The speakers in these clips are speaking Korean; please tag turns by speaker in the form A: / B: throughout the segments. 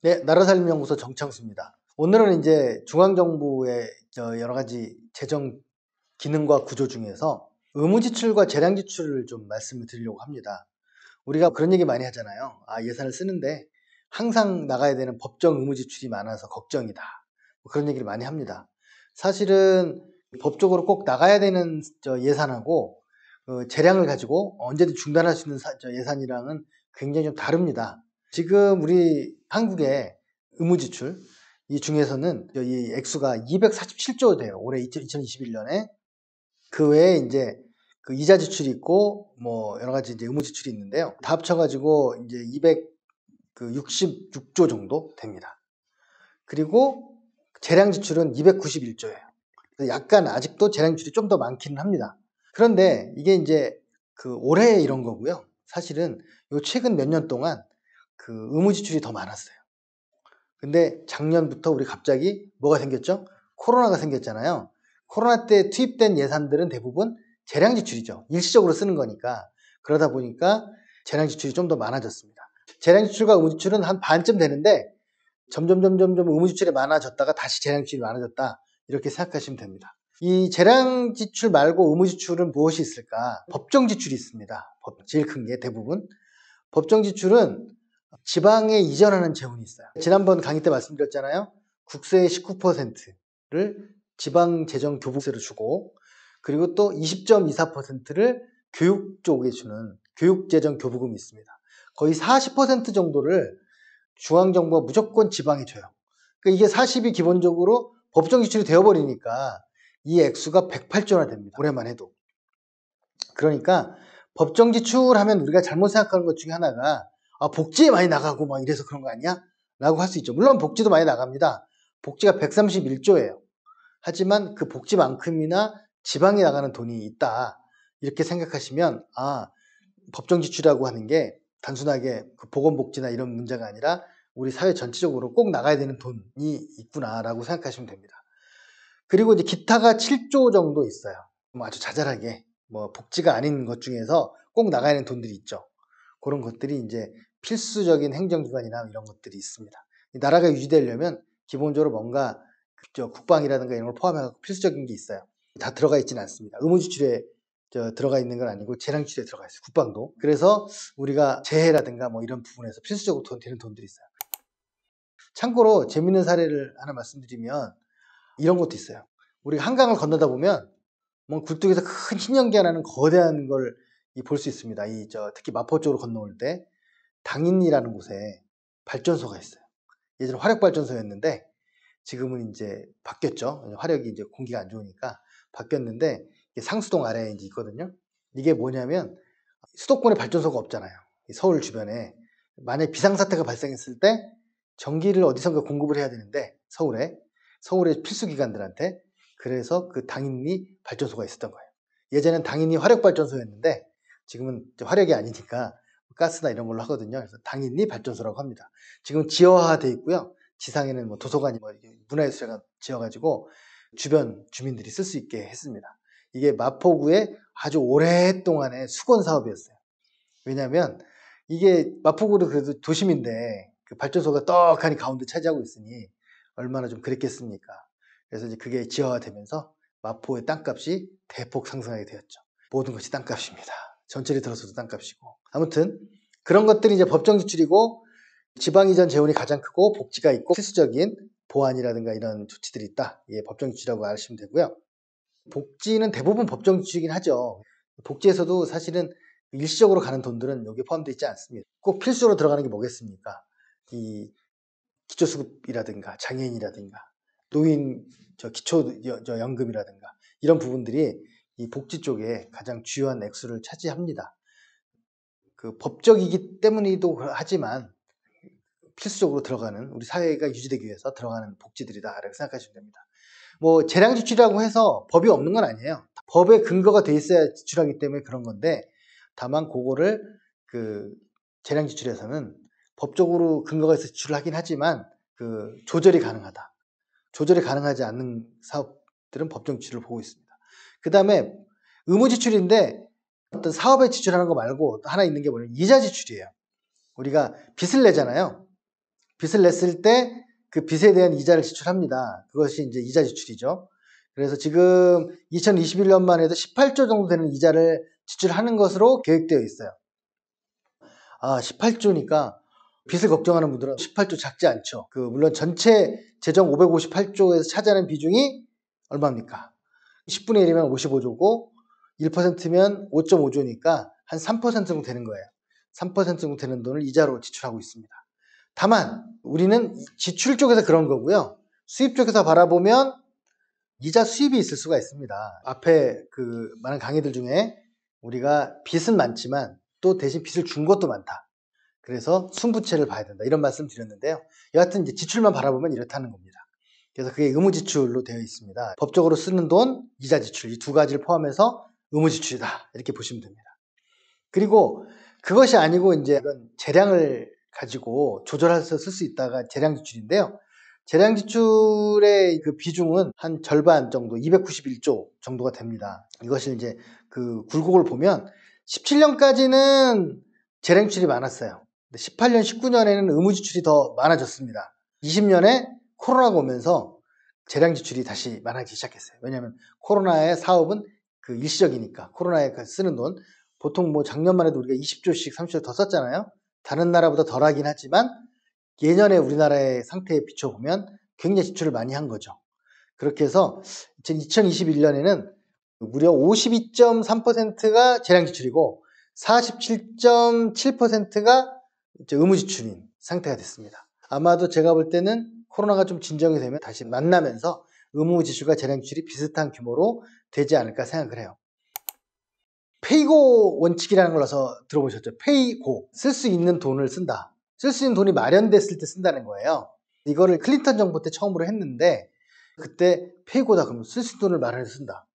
A: 네, 나라살림연구소 정창수입니다. 오늘은 이제 중앙정부의 여러 가지 재정 기능과 구조 중에서 의무지출과 재량지출을 좀 말씀을 드리려고 합니다. 우리가 그런 얘기 많이 하잖아요. 예산을 쓰는데 항상 나가야 되는 법정 의무지출이 많아서 걱정이다. 뭐 그런 얘기를 많이 합니다. 사실은 법적으로 꼭 나가야 되는 예산하고 재량을 가지고 언제든 중단할 수 있는 예산이랑은 굉장히 좀 다릅니다. 지금 우리 한국의 의무지출 이 중에서는 이 액수가 247조 돼요. 올해 2021년에. 그 외에 이제 그 이자 지출이 있고 뭐 여러 가지 이제 의무 지출이 있는데요. 다 합쳐가지고 이제 266조 정도 됩니다. 그리고 재량 지출은 291조예요. 약간 아직도 재량 지출이 좀 더 많기는 합니다. 그런데 이게 이제 그 올해 이런 거고요. 사실은 요 최근 몇 년 동안 그 의무 지출이 더 많았어요. 근데 작년부터 우리 갑자기 뭐가 생겼죠? 코로나가 생겼잖아요. 코로나 때 투입된 예산들은 대부분 재량 지출이죠. 일시적으로 쓰는 거니까. 그러다 보니까 재량 지출이 좀 더 많아졌습니다. 재량 지출과 의무 지출은 한 반쯤 되는데 점점 의무 지출이 많아졌다가 다시 재량 지출이 많아졌다. 이렇게 생각하시면 됩니다. 이 재량 지출 말고 의무 지출은 무엇이 있을까? 법정 지출이 있습니다. 제일 큰 게 대부분. 법정 지출은 지방에 이전하는 재원이 있어요. 지난번 강의 때 말씀드렸잖아요. 국세의 19%를 지방재정교부세로 주고 그리고 또 20.24%를 교육 쪽에 주는 교육재정교부금이 있습니다. 거의 40% 정도를 중앙정부가 무조건 지방에 줘요. 그러니까 이게 40이 기본적으로 법정 지출이 되어버리니까 이 액수가 108조나 됩니다. 올해만 해도. 그러니까 법정 지출하면 우리가 잘못 생각하는 것 중에 하나가 복지에 많이 나가고 막 이래서 그런 거 아니야? 라고 할 수 있죠. 물론 복지도 많이 나갑니다. 복지가 131조예요. 하지만 그 복지만큼이나 지방에 나가는 돈이 있다. 이렇게 생각하시면 법정 지출이라고 하는 게 단순하게 그 보건복지나 이런 문제가 아니라 우리 사회 전체적으로 꼭 나가야 되는 돈이 있구나라고 생각하시면 됩니다. 그리고 이제 기타가 7조 정도 있어요. 뭐 아주 자잘하게 뭐 복지가 아닌 것 중에서 꼭 나가야 하는 돈들이 있죠. 그런 것들이 이제 필수적인 행정기관이나 이런 것들이 있습니다. 나라가 유지되려면 기본적으로 뭔가 국방이라든가 이런 걸 포함해서 필수적인 게 있어요. 다 들어가 있지는 않습니다. 의무지출에 들어가 있는 건 아니고 재량지출에 들어가 있어요. 국방도. 그래서 우리가 재해라든가 뭐 이런 부분에서 필수적으로 되는 돈들이 있어요. 참고로 재밌는 사례를 하나 말씀드리면 이런 것도 있어요. 우리가 한강을 건너다 보면 뭐 굴뚝에서 큰 흰 연기가 나는 거대한 걸 볼 수 있습니다. 특히 마포 쪽으로 건너올 때 당인리라는 곳에 발전소가 있어요. 예전에 화력발전소였는데 지금은 이제 바뀌었죠. 화력이 이제 공기가 안 좋으니까 바뀌었는데 상수동 아래에 이제 있거든요. 이게 뭐냐면 수도권에 발전소가 없잖아요. 서울 주변에 만약 비상사태가 발생했을 때 전기를 어디선가 공급을 해야 되는데 서울의 필수 기관들한테 그래서 그 당인리 발전소가 있었던 거예요. 예전엔 당인리 화력발전소였는데 지금은 화력이 아니니까 가스나 이런 걸로 하거든요. 그래서 당인리 발전소라고 합니다. 지금 지하화돼 있고요. 지상에는 뭐 도서관이 문화예술회관 지어가지고 주변 주민들이 쓸 수 있게 했습니다. 이게 마포구의 아주 오랫동안의 수건 사업이었어요. 왜냐하면 이게 마포구도 그래도 도심인데 그 발전소가 떡하니 가운데 차지하고 있으니 얼마나 좀 그랬겠습니까. 그래서 이제 그게 지하화되면서 마포의 땅값이 대폭 상승하게 되었죠. 모든 것이 땅값입니다. 전철이 들어서도 땅값이고. 아무튼 그런 것들이 이제 법정 지출이고 지방 이전 재원이 가장 크고 복지가 있고 필수적인 보안이라든가 이런 조치들이 있다. 이게 법정 지출이라고 아시면 되고요. 복지는 대부분 법정 지출이긴 하죠. 복지에서도 사실은 일시적으로 가는 돈들은 여기에 포함되어 있지 않습니다. 꼭 필수로 들어가는 게 뭐겠습니까? 이 기초수급이라든가 장애인이라든가 노인 기초연금이라든가 이런 부분들이 이 복지 쪽에 가장 주요한 액수를 차지합니다. 그 법적이기 때문이기도 하지만 필수적으로 들어가는 우리 사회가 유지되기 위해서 들어가는 복지들이다라고 생각하시면 됩니다. 뭐 재량 지출이라고 해서 법이 없는 건 아니에요. 법에 근거가 돼 있어야 지출하기 때문에 그런 건데 다만 그거를 그 재량 지출에서는 법적으로 근거가 있어 지출을 하긴 하지만 그 조절이 가능하다. 조절이 가능하지 않는 사업들은 법정 지출을 보고 있습니다. 그 다음에 의무 지출인데 어떤 사업에 지출하는 거 말고 하나 있는 게 뭐냐면 이자 지출이에요. 우리가 빚을 내잖아요. 빚을 냈을 때 그 빚에 대한 이자를 지출합니다. 그것이 이제 이자 지출이죠. 그래서 지금 2021년만 해도 18조 정도 되는 이자를 지출하는 것으로 계획되어 있어요. 18조니까 빚을 걱정하는 분들은 18조 작지 않죠. 물론 전체 재정 558조에서 차지하는 비중이 얼마입니까? 10분의 1이면 55조고 1%면 5.5조니까 한 3% 정도 되는 거예요. 3% 정도 되는 돈을 이자로 지출하고 있습니다. 다만 우리는 지출 쪽에서 그런 거고요. 수입 쪽에서 바라보면 이자 수입이 있을 수가 있습니다. 앞에 많은 강의들 중에 우리가 빚은 많지만 또 대신 빚을 준 것도 많다. 그래서 순부채를 봐야 된다. 이런 말씀 드렸는데요. 여하튼 이제 지출만 바라보면 이렇다는 겁니다. 그래서 그게 의무지출로 되어 있습니다. 법적으로 쓰는 돈, 이자 지출 이 두 가지를 포함해서 의무지출이다. 이렇게 보시면 됩니다. 그리고 그것이 아니고 이제 이건 재량을 가지고 조절해서 쓸 수 있다가 재량지출인데요. 재량지출의 그 비중은 한 절반 정도, 291조 정도가 됩니다. 이것을 이제 굴곡을 보면 17년까지는 재량지출이 많았어요. 18년, 19년에는 의무지출이 더 많아졌습니다. 20년에 코로나가 오면서 재량지출이 다시 많아지기 시작했어요. 왜냐하면 코로나의 사업은 일시적이니까 코로나에 쓰는 돈 보통 뭐 작년만 해도 우리가 20조씩 30조 더 썼잖아요. 다른 나라보다 덜하긴 하지만 예년에 우리나라의 상태에 비춰보면 굉장히 지출을 많이 한 거죠. 그렇게 해서 2021년에는 무려 52.3%가 재량지출이고 47.7%가 의무지출인 상태가 됐습니다. 아마도 제가 볼 때는 코로나가 좀 진정이 되면 다시 만나면서 의무지출과 재량지출이 비슷한 규모로 되지 않을까 생각을 해요. 페이고 원칙이라는 걸 들어보셨죠? 페이고. 쓸 수 있는 돈을 쓴다. 쓸 수 있는 돈이 마련됐을 때 쓴다는 거예요. 이거를 클린턴 정부 때 처음으로 했는데 그때 페이고다 그러면 쓸 수 있는 돈을 마련해서 쓴다.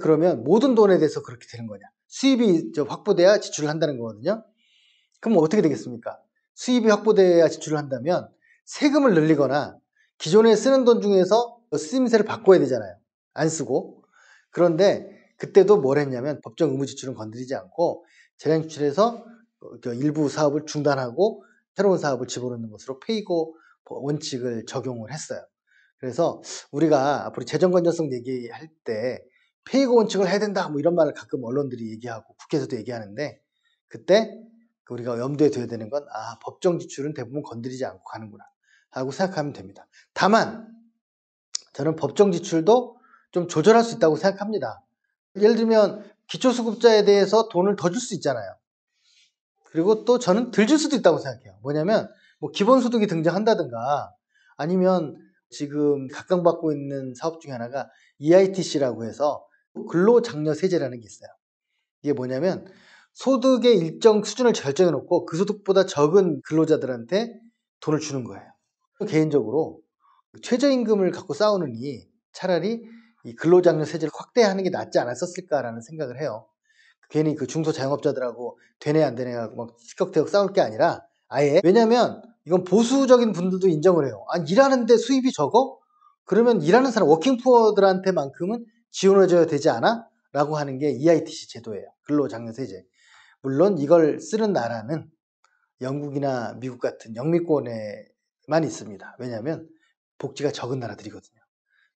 A: 그러면 모든 돈에 대해서 그렇게 되는 거냐. 수입이 확보돼야 지출을 한다는 거거든요. 그럼 어떻게 되겠습니까? 수입이 확보돼야 지출을 한다면 세금을 늘리거나 기존에 쓰는 돈 중에서 쓰임새를 바꿔야 되잖아요. 안 쓰고. 그런데 그때도 뭘 했냐면 법정 의무 지출은 건드리지 않고 재량지출에서 일부 사업을 중단하고 새로운 사업을 집어넣는 것으로 페이고 원칙을 적용을 했어요. 그래서 우리가 앞으로 재정 건전성 얘기할 때 페이고 원칙을 해야 된다 뭐 이런 말을 가끔 언론들이 얘기하고 국회에서도 얘기하는데 그때 우리가 염두에 둬야 되는 건 법정 지출은 대부분 건드리지 않고 가는구나 하고 생각하면 됩니다. 다만 저는 법정 지출도 좀 조절할 수 있다고 생각합니다. 예를 들면 기초수급자에 대해서 돈을 더 줄 수 있잖아요. 그리고 또 저는 덜 줄 수도 있다고 생각해요. 뭐냐면 뭐 기본소득이 등장한다든가 아니면 지금 각광받고 있는 사업 중에 하나가 EITC라고 해서 근로장려세제라는 게 있어요. 이게 뭐냐면 소득의 일정 수준을 결정해 놓고 그 소득보다 적은 근로자들한테 돈을 주는 거예요. 개인적으로 최저임금을 갖고 싸우느니 차라리 이 근로장려세제를 확대하는 게 낫지 않았었을까라는 생각을 해요. 괜히 중소자영업자들하고 되네 안 되네 하고 막 티격태격 싸울 게 아니라 아예 왜냐면 이건 보수적인 분들도 인정을 해요. 일하는데 수입이 적어? 그러면 일하는 사람 워킹푸어들한테만큼은 지원해줘야 되지 않아? 라고 하는 게 EITC 제도예요. 근로장려세제. 물론 이걸 쓰는 나라는 영국이나 미국 같은 영미권에만 있습니다. 왜냐하면 복지가 적은 나라들이거든요.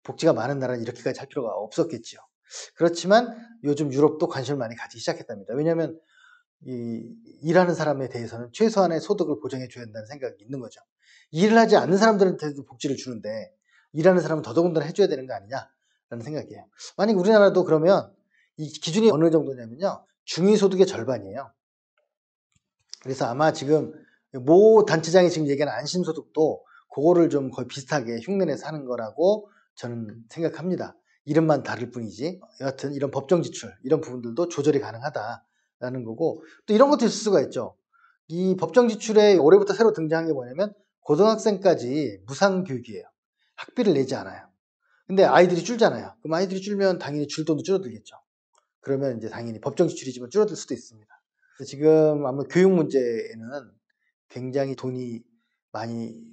A: 복지가 많은 나라는 이렇게까지 할 필요가 없었겠죠. 그렇지만 요즘 유럽도 관심을 많이 가지기 시작했답니다. 왜냐하면 일하는 사람에 대해서는 최소한의 소득을 보장해 줘야 한다는 생각이 있는 거죠. 일을 하지 않는 사람들한테도 복지를 주는데 일하는 사람은 더더군다나 해줘야 되는 거 아니냐라는 생각이에요. 만약 우리나라도 그러면 이 기준이 어느 정도냐면요. 중위소득의 절반이에요. 그래서 아마 지금 모 단체장이 지금 얘기하는 안심소득도 그거를 좀 거의 비슷하게 흉내내서 하는 거라고 저는 생각합니다. 이름만 다를 뿐이지. 여하튼 이런 법정 지출 이런 부분들도 조절이 가능하다라는 거고 또 이런 것도 있을 수가 있죠. 이 법정 지출에 올해부터 새로 등장한 게 뭐냐면 고등학생까지 무상교육이에요. 학비를 내지 않아요. 근데 아이들이 줄잖아요. 그럼 아이들이 줄면 당연히 줄 돈도 줄어들겠죠. 그러면 이제 당연히 법정 지출이지만 줄어들 수도 있습니다. 지금 아마 교육 문제에는 굉장히 돈이 많이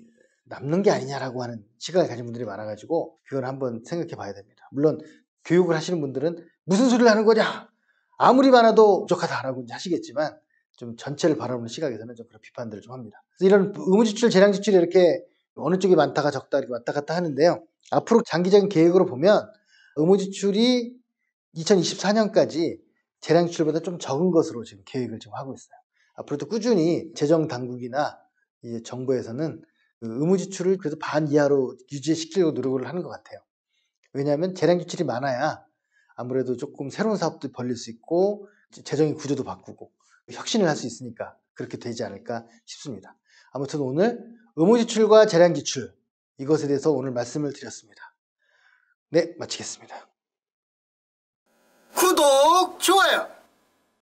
A: 남는 게 아니냐라고 하는 시각을 가진 분들이 많아가지고 그걸 한번 생각해 봐야 됩니다. 물론 교육을 하시는 분들은 무슨 소리를 하는 거냐 아무리 많아도 부족하다라고 하시겠지만 좀 전체를 바라보는 시각에서는 좀 그런 비판들을 좀 합니다. 그래서 이런 의무지출, 재량지출이 이렇게 어느 쪽이 많다가 적다 이렇게 왔다 갔다 하는데요. 앞으로 장기적인 계획으로 보면 의무지출이 2024년까지 재량지출보다 좀 적은 것으로 지금 계획을 지금 하고 있어요. 앞으로도 꾸준히 재정당국이나 이제 정부에서는 그 의무지출을 그래도 반 이하로 유지시키려고 노력을 하는 것 같아요. 왜냐하면 재량지출이 많아야 아무래도 조금 새로운 사업도 벌릴 수 있고 재정의 구조도 바꾸고 혁신을 할 수 있으니까 그렇게 되지 않을까 싶습니다. 아무튼 오늘 의무지출과 재량지출 이것에 대해서 오늘 말씀을 드렸습니다. 네, 마치겠습니다. 구독, 좋아요